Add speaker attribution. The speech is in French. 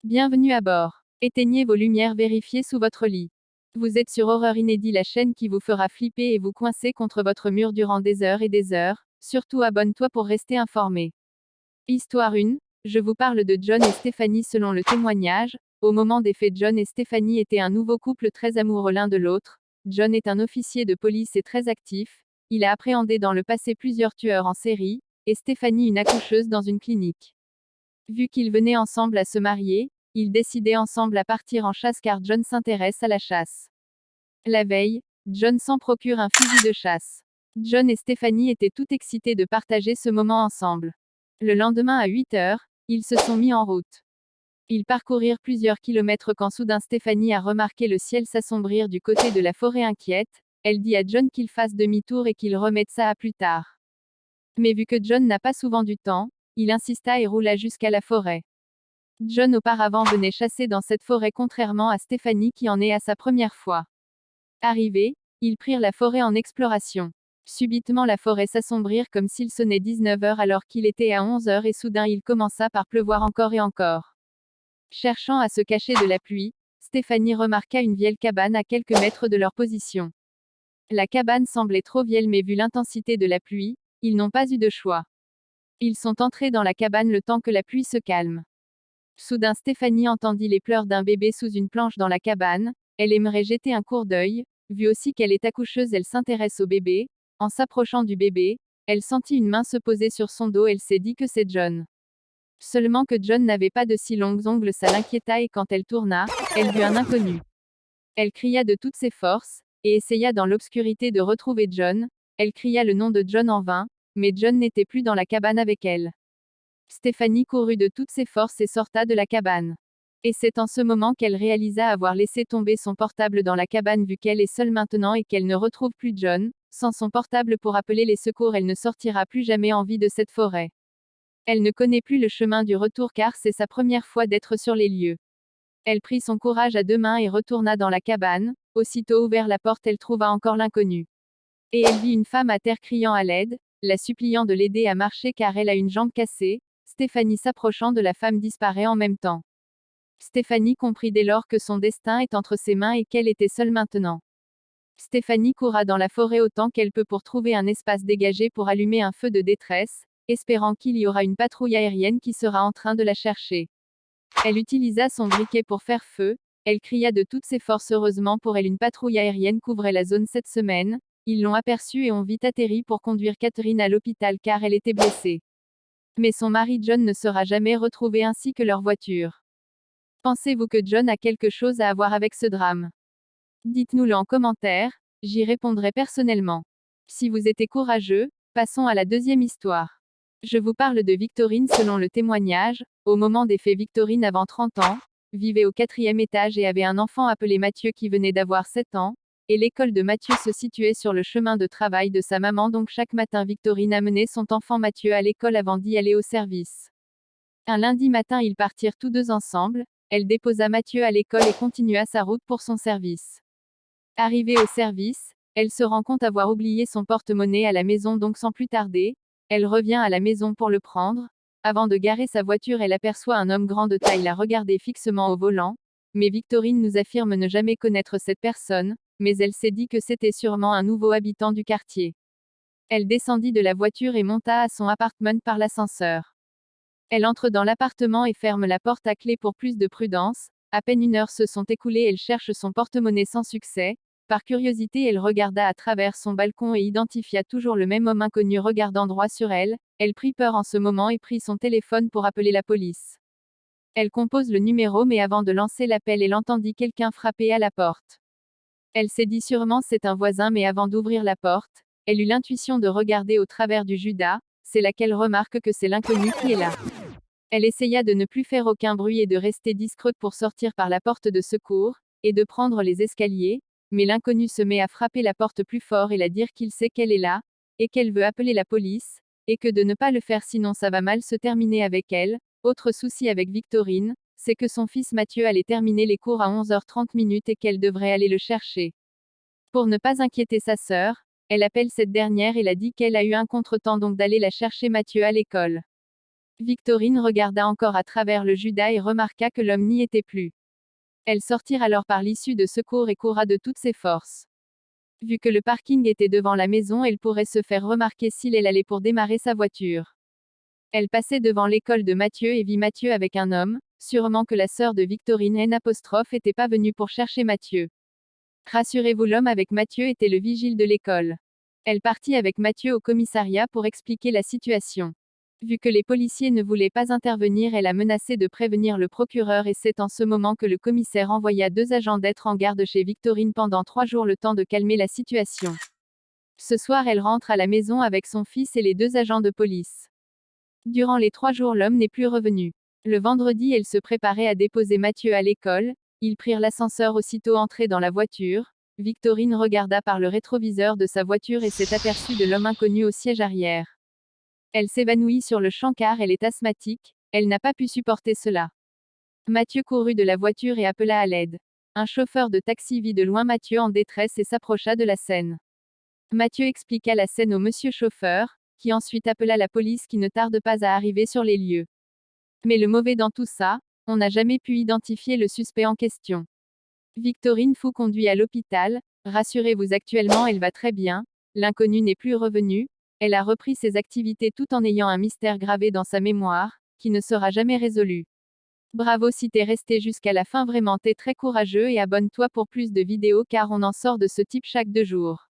Speaker 1: Bienvenue à bord. Éteignez vos lumières, vérifiez sous votre lit. Vous êtes sur Horreur Inédit, la chaîne qui vous fera flipper et vous coincer contre votre mur durant des heures et des heures. Surtout abonne-toi pour rester informé. Histoire 1. Je vous parle de John et Stephanie. Selon le témoignage, au moment des faits, John et Stephanie étaient un nouveau couple très amoureux l'un de l'autre. John est un officier de police et très actif. Il a appréhendé dans le passé plusieurs tueurs en série, et Stephanie une accoucheuse dans une clinique. Vu qu'ils venaient ensemble à se marier, ils décidaient ensemble à partir en chasse car John s'intéresse à la chasse. La veille, John s'en procure un fusil de chasse. John et Stephanie étaient tout excités de partager ce moment ensemble. Le lendemain à 8 heures, ils se sont mis en route. Ils parcourirent plusieurs kilomètres quand soudain Stephanie a remarqué le ciel s'assombrir du côté de la forêt. Inquiète, elle dit à John qu'il fasse demi-tour et qu'il remette ça à plus tard. Mais vu que John n'a pas souvent du temps, il insista et roula jusqu'à la forêt. John auparavant venait chasser dans cette forêt contrairement à Stephanie qui en est à sa première fois. Arrivés, ils prirent la forêt en exploration. Subitement la forêt s'assombrir comme s'il sonnait 19 heures alors qu'il était à 11 heures et soudain il commença par pleuvoir encore et encore. Cherchant à se cacher de la pluie, Stephanie remarqua une vieille cabane à quelques mètres de leur position. La cabane semblait trop vieille mais vu l'intensité de la pluie, ils n'ont pas eu de choix. Ils sont entrés dans la cabane le temps que la pluie se calme. Soudain Stephanie entendit les pleurs d'un bébé sous une planche dans la cabane. Elle aimerait jeter un coup d'œil, vu aussi qu'elle est accoucheuse, elle s'intéresse au bébé. En s'approchant du bébé, elle sentit une main se poser sur son dos, elle s'est dit que c'est John. Seulement que John n'avait pas de si longs ongles, ça l'inquiéta et quand elle tourna, elle vit un inconnu. Elle cria de toutes ses forces, et essaya dans l'obscurité de retrouver John. Elle cria le nom de John en vain, mais John n'était plus dans la cabane avec elle. Stephanie courut de toutes ses forces et sorta de la cabane. Et c'est en ce moment qu'elle réalisa avoir laissé tomber son portable dans la cabane vu qu'elle est seule maintenant et qu'elle ne retrouve plus John. Sans son portable pour appeler les secours, elle ne sortira plus jamais en vie de cette forêt. Elle ne connaît plus le chemin du retour car c'est sa première fois d'être sur les lieux. Elle prit son courage à deux mains et retourna dans la cabane. Aussitôt ouvert la porte, elle trouva encore l'inconnu. Et elle vit une femme à terre criant à l'aide, la suppliant de l'aider à marcher car elle a une jambe cassée. Stephanie s'approchant de la femme disparaît en même temps. Stephanie comprit dès lors que son destin est entre ses mains et qu'elle était seule maintenant. Stephanie courra dans la forêt autant qu'elle peut pour trouver un espace dégagé pour allumer un feu de détresse, espérant qu'il y aura une patrouille aérienne qui sera en train de la chercher. Elle utilisa son briquet pour faire feu, elle cria de toutes ses forces. Heureusement pour elle, une patrouille aérienne couvrait la zone cette semaine. Ils l'ont aperçue et ont vite atterri pour conduire Catherine à l'hôpital car elle était blessée. Mais son mari John ne sera jamais retrouvé ainsi que leur voiture. Pensez-vous que John a quelque chose à voir avec ce drame? Dites-nous-le en commentaire, j'y répondrai personnellement. Si vous êtes courageux, passons à la deuxième histoire. Je vous parle de Victorine. Selon le témoignage, au moment des faits, Victorine, avant 30 ans, vivait au 4e étage et avait un enfant appelé Mathieu qui venait d'avoir 7 ans, et l'école de Mathieu se situait sur le chemin de travail de sa maman, donc chaque matin Victorine amenait son enfant Mathieu à l'école avant d'y aller au service. Un lundi matin ils partirent tous deux ensemble, elle déposa Mathieu à l'école et continua sa route pour son service. Arrivée au service, elle se rend compte avoir oublié son porte-monnaie à la maison, donc sans plus tarder, elle revient à la maison pour le prendre. Avant de garer sa voiture, elle aperçoit un homme grand de taille la regarder fixement au volant, mais Victorine nous affirme ne jamais connaître cette personne, mais elle s'est dit que c'était sûrement un nouveau habitant du quartier. Elle descendit de la voiture et monta à son appartement par l'ascenseur. Elle entre dans l'appartement et ferme la porte à clé pour plus de prudence. À peine une heure se sont écoulées, elle cherche son porte-monnaie sans succès. Par curiosité, elle regarda à travers son balcon et identifia toujours le même homme inconnu regardant droit sur elle. Elle prit peur en ce moment et prit son téléphone pour appeler la police. Elle compose le numéro, mais avant de lancer l'appel, elle entendit quelqu'un frapper à la porte. Elle s'est dit sûrement c'est un voisin, mais avant d'ouvrir la porte, elle eut l'intuition de regarder au travers du Judas. C'est là qu'elle remarque que c'est l'inconnu qui est là. Elle essaya de ne plus faire aucun bruit et de rester discrète pour sortir par la porte de secours, et de prendre les escaliers, mais l'inconnu se met à frapper la porte plus fort et à dire qu'il sait qu'elle est là, et qu'elle veut appeler la police, et que de ne pas le faire sinon ça va mal se terminer avec elle. Autre souci avec Victorine, c'est que son fils Mathieu allait terminer les cours à 11h30 et qu'elle devrait aller le chercher. Pour ne pas inquiéter sa sœur, elle appelle cette dernière et la dit qu'elle a eu un contretemps, donc d'aller la chercher Mathieu à l'école. Victorine regarda encore à travers le Judas et remarqua que l'homme n'y était plus. Elle sortit alors par l'issue de secours et courra de toutes ses forces. Vu que le parking était devant la maison, elle pourrait se faire remarquer si elle allait pour démarrer sa voiture. Elle passait devant l'école de Mathieu et vit Mathieu avec un homme, sûrement que la sœur de Victorine n'était pas venue pour chercher Mathieu. Rassurez-vous, l'homme avec Mathieu était le vigile de l'école. Elle partit avec Mathieu au commissariat pour expliquer la situation. Vu que les policiers ne voulaient pas intervenir, elle a menacé de prévenir le procureur et c'est en ce moment que le commissaire envoya 2 agents d'être en garde chez Victorine pendant 3 jours le temps de calmer la situation. Ce soir, elle rentre à la maison avec son fils et les 2 agents de police. Durant les 3 jours, l'homme n'est plus revenu. Le vendredi, elle se préparait à déposer Mathieu à l'école. Ils prirent l'ascenseur aussitôt entrés dans la voiture. Victorine regarda par le rétroviseur de sa voiture et s'est aperçue de l'homme inconnu au siège arrière. Elle s'évanouit sur le champ car elle est asthmatique, elle n'a pas pu supporter cela. Mathieu courut de la voiture et appela à l'aide. Un chauffeur de taxi vit de loin Mathieu en détresse et s'approcha de la scène. Mathieu expliqua la scène au monsieur chauffeur, qui ensuite appela la police qui ne tarde pas à arriver sur les lieux. Mais le mauvais dans tout ça, on n'a jamais pu identifier le suspect en question. Victorine fut conduite à l'hôpital. Rassurez-vous, actuellement elle va très bien, l'inconnu n'est plus revenu, elle a repris ses activités tout en ayant un mystère gravé dans sa mémoire, qui ne sera jamais résolu. Bravo si t'es resté jusqu'à la fin, vraiment t'es très courageux et abonne-toi pour plus de vidéos car on en sort de ce type chaque 2 jours.